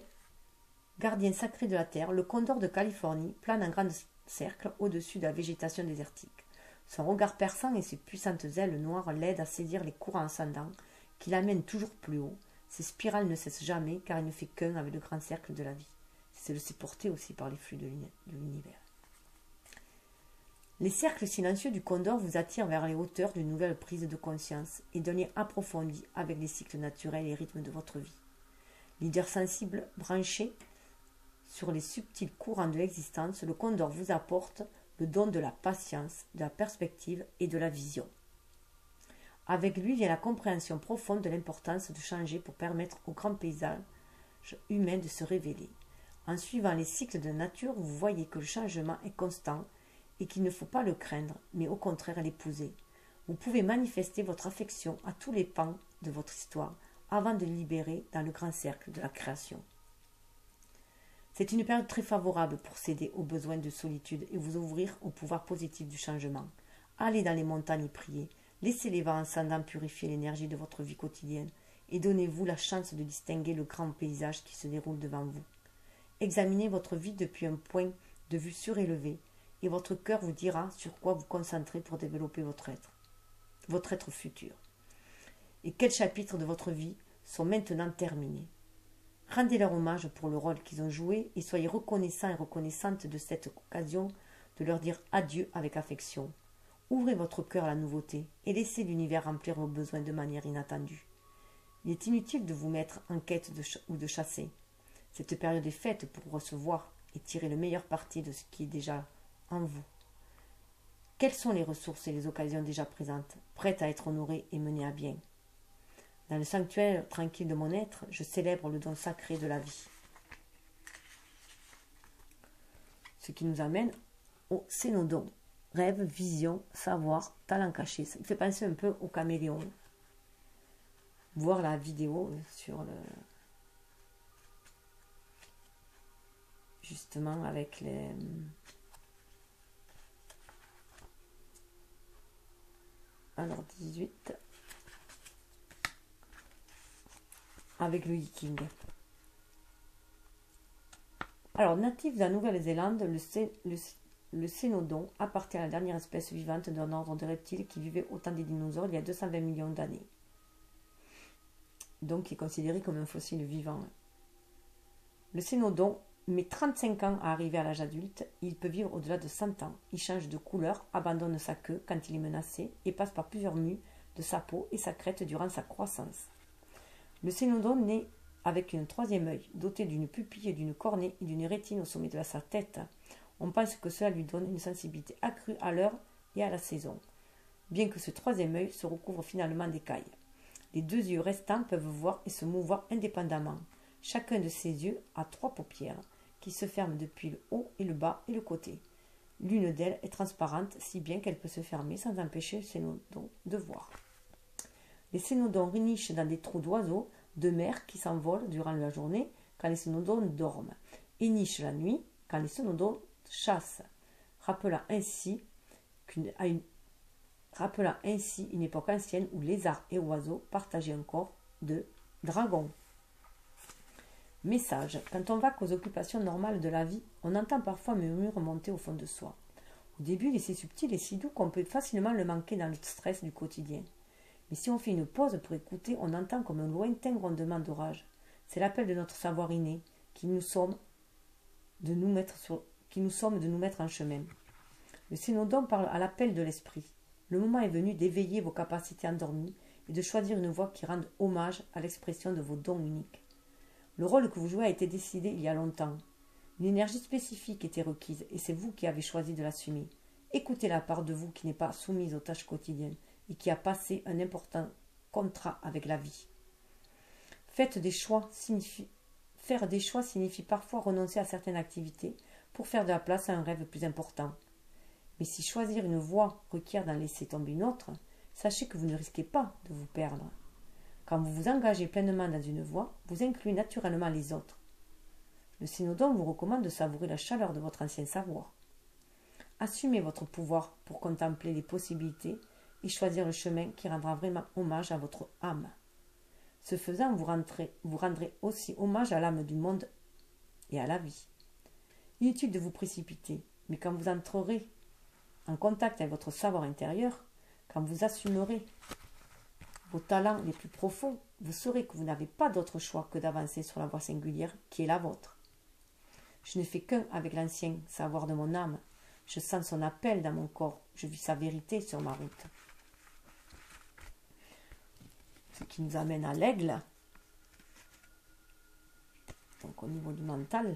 gardien sacré de la terre, le condor de Californie plane en grand cercle au-dessus de la végétation désertique. Son regard perçant et ses puissantes ailes noires l'aident à saisir les courants ascendants qui l'amènent toujours plus haut. Ses spirales ne cessent jamais car il ne fait qu'un avec le grand cercle de la vie. C'est de se porter aussi par les flux de l'univers. Les cercles silencieux du condor vous attirent vers les hauteurs d'une nouvelle prise de conscience et d'un lien approfondi avec les cycles naturels et rythmes de votre vie. Leader sensible, branché sur les subtils courants de l'existence, le condor vous apporte le don de la patience, de la perspective et de la vision. Avec lui vient la compréhension profonde de l'importance de changer pour permettre au grand paysage humain de se révéler. En suivant les cycles de la nature, vous voyez que le changement est constant et qu'il ne faut pas le craindre, mais au contraire l'épouser. Vous pouvez manifester votre affection à tous les pans de votre histoire avant de libérer dans le grand cercle de la création. C'est une période très favorable pour céder aux besoins de solitude et vous ouvrir au pouvoir positif du changement. Allez dans les montagnes et priez. Laissez les vents ascendants purifier l'énergie de votre vie quotidienne et donnez-vous la chance de distinguer le grand paysage qui se déroule devant vous. Examinez votre vie depuis un point de vue surélevé et votre cœur vous dira sur quoi vous concentrer pour développer votre être futur. Et quels chapitres de votre vie sont maintenant terminés. Rendez-leur hommage pour le rôle qu'ils ont joué et soyez reconnaissants et reconnaissantes de cette occasion de leur dire adieu avec affection. Ouvrez votre cœur à la nouveauté et laissez l'univers remplir vos besoins de manière inattendue. Il est inutile de vous mettre en quête ou de chasser. Cette période est faite pour recevoir et tirer le meilleur parti de ce qui est déjà en vous. Quelles sont les ressources et les occasions déjà présentes, prêtes à être honorées et menées à bien? Dans le sanctuaire tranquille de mon être, je célèbre le don sacré de la vie. Ce qui nous amène au cénodon. Rêve, vision, savoir, talent caché. Ça me fait penser un peu au caméléon. Voir la vidéo sur le... Justement avec les... Alors 18... avec le hiking. Alors, natif de la Nouvelle-Zélande, le cénodon appartient à la dernière espèce vivante d'un ordre de reptiles qui vivait au temps des dinosaures il y a 220 millions d'années. Donc, il est considéré comme un fossile vivant. Le cénodon met 35 ans à arriver à l'âge adulte. Il peut vivre au-delà de 100 ans. Il change de couleur, abandonne sa queue quand il est menacé et passe par plusieurs mues de sa peau et sa crête durant sa croissance. Le cénodon naît avec un troisième œil, doté d'une pupille, d'une cornée et d'une rétine au sommet de sa tête. On pense que cela lui donne une sensibilité accrue à l'heure et à la saison, bien que ce troisième œil se recouvre finalement d'écailles. Les deux yeux restants peuvent voir et se mouvoir indépendamment. Chacun de ces yeux a 3 paupières, qui se ferment depuis le haut et le bas et le côté. L'une d'elles est transparente, si bien qu'elle peut se fermer sans empêcher le cénodon de voir. Les cénodons nichent dans des trous d'oiseaux de mer qui s'envolent durant la journée quand les cénodons dorment et nichent la nuit quand les cénodons chassent, rappelant ainsi une époque ancienne où lézards et oiseaux partageaient un corps de dragon. Message. Quand on vaque aux occupations normales de la vie, on entend parfois un murmure monter au fond de soi. Au début, il est si subtil et si doux qu'on peut facilement le manquer dans le stress du quotidien. Mais si on fait une pause pour écouter, on entend comme un lointain grondement d'orage. C'est l'appel de notre savoir inné qui nous sommes de nous mettre en chemin. Le cénodon parle à l'appel de l'esprit. Le moment est venu d'éveiller vos capacités endormies et de choisir une voie qui rende hommage à l'expression de vos dons uniques. Le rôle que vous jouez a été décidé il y a longtemps. Une énergie spécifique était requise et c'est vous qui avez choisi de l'assumer. Écoutez la part de vous qui n'est pas soumise aux tâches quotidiennes et qui a passé un important contrat avec la vie. Faire des choix signifie parfois renoncer à certaines activités pour faire de la place à un rêve plus important. Mais si choisir une voie requiert d'en laisser tomber une autre, sachez que vous ne risquez pas de vous perdre. Quand vous vous engagez pleinement dans une voie, vous incluez naturellement les autres. Le cénodon vous recommande de savourer la chaleur de votre ancien savoir. Assumez votre pouvoir pour contempler les possibilités et choisir le chemin qui rendra vraiment hommage à votre âme. Ce faisant, vous rendrez aussi hommage à l'âme du monde et à la vie. Inutile de vous précipiter, mais quand vous entrerez en contact avec votre savoir intérieur, quand vous assumerez vos talents les plus profonds, vous saurez que vous n'avez pas d'autre choix que d'avancer sur la voie singulière qui est la vôtre. Je ne fais qu'un avec l'ancien savoir de mon âme. Je sens son appel dans mon corps. Je vis sa vérité sur ma route. Ce qui nous amène à l'aigle. Donc au niveau du mental.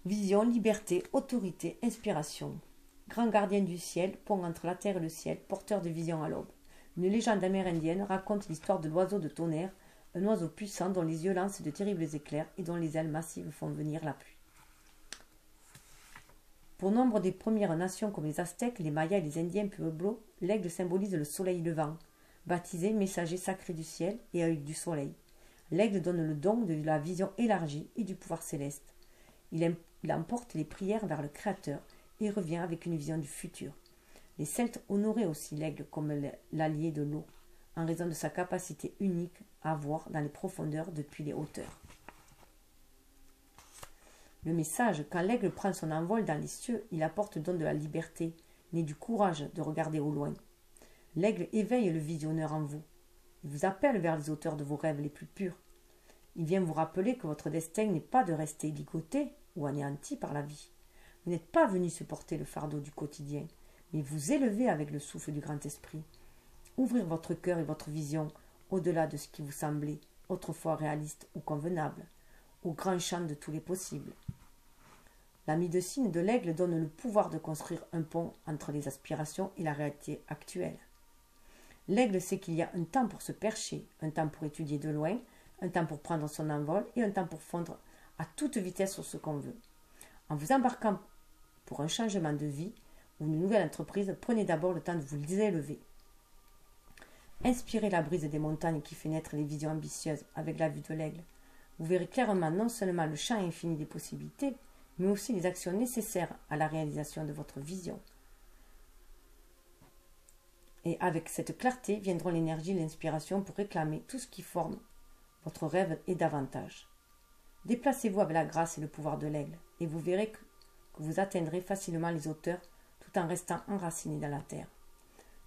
Vision, liberté, autorité, inspiration. Grand gardien du ciel, pont entre la terre et le ciel, porteur de vision à l'aube. Une légende amérindienne raconte l'histoire de l'oiseau de tonnerre, un oiseau puissant dont les yeux lancent de terribles éclairs et dont les ailes massives font venir la pluie. Pour nombre des Premières Nations comme les Aztèques, les Mayas et les Indiens Pueblo, l'aigle symbolise le soleil levant, baptisé messager sacré du ciel et œil du soleil. L'aigle donne le don de la vision élargie et du pouvoir céleste. Il emporte les prières vers le Créateur et revient avec une vision du futur. Les Celtes honoraient aussi l'aigle comme l'allié de l'eau, en raison de sa capacité unique à voir dans les profondeurs depuis les hauteurs. Le message, quand l'aigle prend son envol dans les cieux, il apporte le don de la liberté, né du courage de regarder au loin. L'aigle éveille le visionneur en vous. Il vous appelle vers les hauteurs de vos rêves les plus purs. Il vient vous rappeler que votre destin n'est pas de rester ligoté ou anéanti par la vie. Vous n'êtes pas venu supporter le fardeau du quotidien, mais vous élever avec le souffle du grand esprit. Ouvrir votre cœur et votre vision au-delà de ce qui vous semblait autrefois réaliste ou convenable, au grand champ de tous les possibles. La médecine de l'aigle donne le pouvoir de construire un pont entre les aspirations et la réalité actuelle. L'aigle sait qu'il y a un temps pour se percher, un temps pour étudier de loin, un temps pour prendre son envol et un temps pour fondre à toute vitesse sur ce qu'on veut. En vous embarquant pour un changement de vie ou une nouvelle entreprise, prenez d'abord le temps de vous élever. Inspirez la brise des montagnes qui fait naître les visions ambitieuses avec la vue de l'aigle. Vous verrez clairement non seulement le champ infini des possibilités, mais aussi les actions nécessaires à la réalisation de votre vision. Et avec cette clarté viendront l'énergie et l'inspiration pour réclamer tout ce qui forme votre rêve et davantage. Déplacez-vous avec la grâce et le pouvoir de l'aigle, et vous verrez que vous atteindrez facilement les hauteurs tout en restant enraciné dans la terre.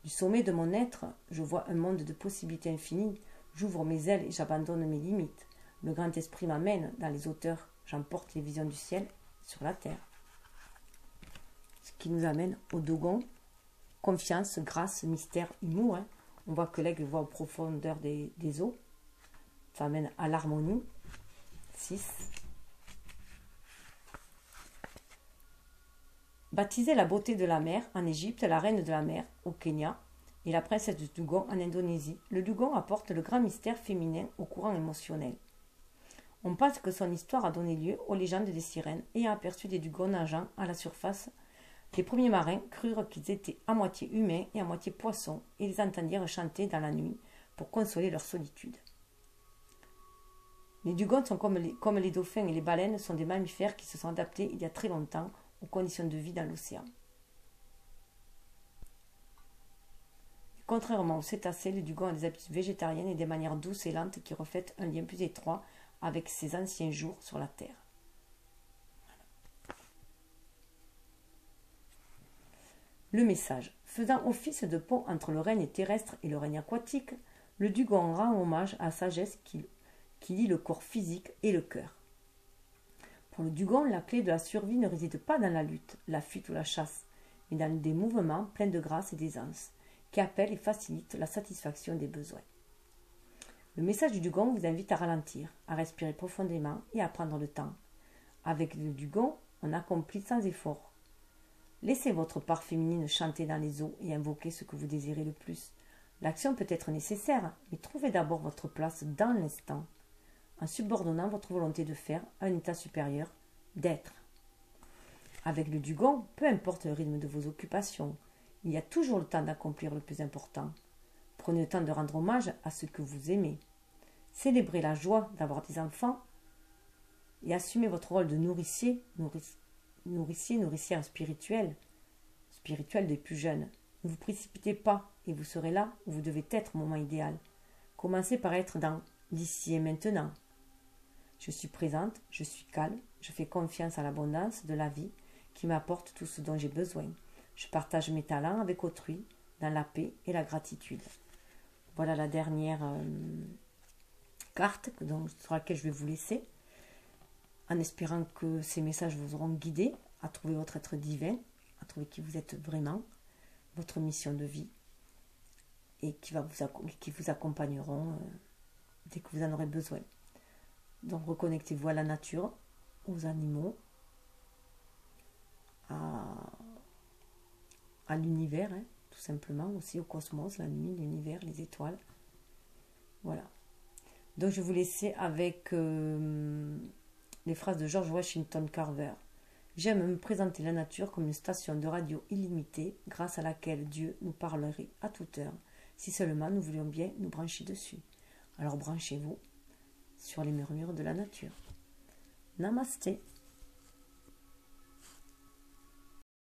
Du sommet de mon être, je vois un monde de possibilités infinies, j'ouvre mes ailes et j'abandonne mes limites. Le grand esprit m'amène dans les hauteurs, j'emporte les visions du ciel sur la terre. Ce qui nous amène au Dogon, confiance, grâce, mystère, humour. On voit que l'aigle voit aux profondeurs des eaux. Ça amène à l'harmonie. 6. Baptisée la beauté de la mer en Égypte, la reine de la mer au Kenya et la princesse du Dogon en Indonésie, le Dogon apporte le grand mystère féminin au courant émotionnel. On pense que son histoire a donné lieu aux légendes des sirènes ayant aperçu des dugongs nageant à la surface. Les premiers marins crurent qu'ils étaient à moitié humains et à moitié poissons et les entendirent chanter dans la nuit pour consoler leur solitude. Les dugongs sont comme les dauphins et les baleines, sont des mammifères qui se sont adaptés il y a très longtemps aux conditions de vie dans l'océan. Contrairement aux cétacés, le dugong a des habitudes végétariennes et des manières douces et lentes qui reflètent un lien plus étroit avec ses anciens jours sur la terre. Le message. Faisant office de pont entre le règne terrestre et le règne aquatique, le dugong rend hommage à la sagesse qui lie le corps physique et le cœur. Pour le dugong, la clé de la survie ne réside pas dans la lutte, la fuite ou la chasse, mais dans des mouvements pleins de grâce et d'aisance, qui appellent et facilitent la satisfaction des besoins. Le message du dugong vous invite à ralentir, à respirer profondément et à prendre le temps. Avec le dugong, on accomplit sans effort. Laissez votre part féminine chanter dans les eaux et invoquer ce que vous désirez le plus. L'action peut être nécessaire, mais trouvez d'abord votre place dans l'instant, en subordonnant votre volonté de faire à un état supérieur, d'être. Avec le dugong, peu importe le rythme de vos occupations, il y a toujours le temps d'accomplir le plus important. Prenez le temps de rendre hommage à ce que vous aimez. Célébrez la joie d'avoir des enfants et assumez votre rôle de nourricière spirituelle des plus jeunes. Ne vous précipitez pas et vous serez là où vous devez être au moment idéal. Commencez par être dans l'ici et maintenant. Je suis présente, je suis calme, je fais confiance à l'abondance de la vie qui m'apporte tout ce dont j'ai besoin. Je partage mes talents avec autrui dans la paix et la gratitude. Voilà la dernière carte sur laquelle je vais vous laisser, en espérant que ces messages vous auront guidé à trouver votre être divin, à trouver qui vous êtes vraiment, votre mission de vie, et qui vous accompagneront dès que vous en aurez besoin. Donc reconnectez-vous à la nature, aux animaux, à l'univers, tout simplement, aussi au cosmos, la nuit, l'univers, les étoiles. Voilà. Donc je vais vous laisser avec les phrases de George Washington Carver. J'aime me présenter la nature comme une station de radio illimitée grâce à laquelle Dieu nous parlerait à toute heure, si seulement nous voulions bien nous brancher dessus. Alors branchez-vous sur les murmures de la nature. Namasté.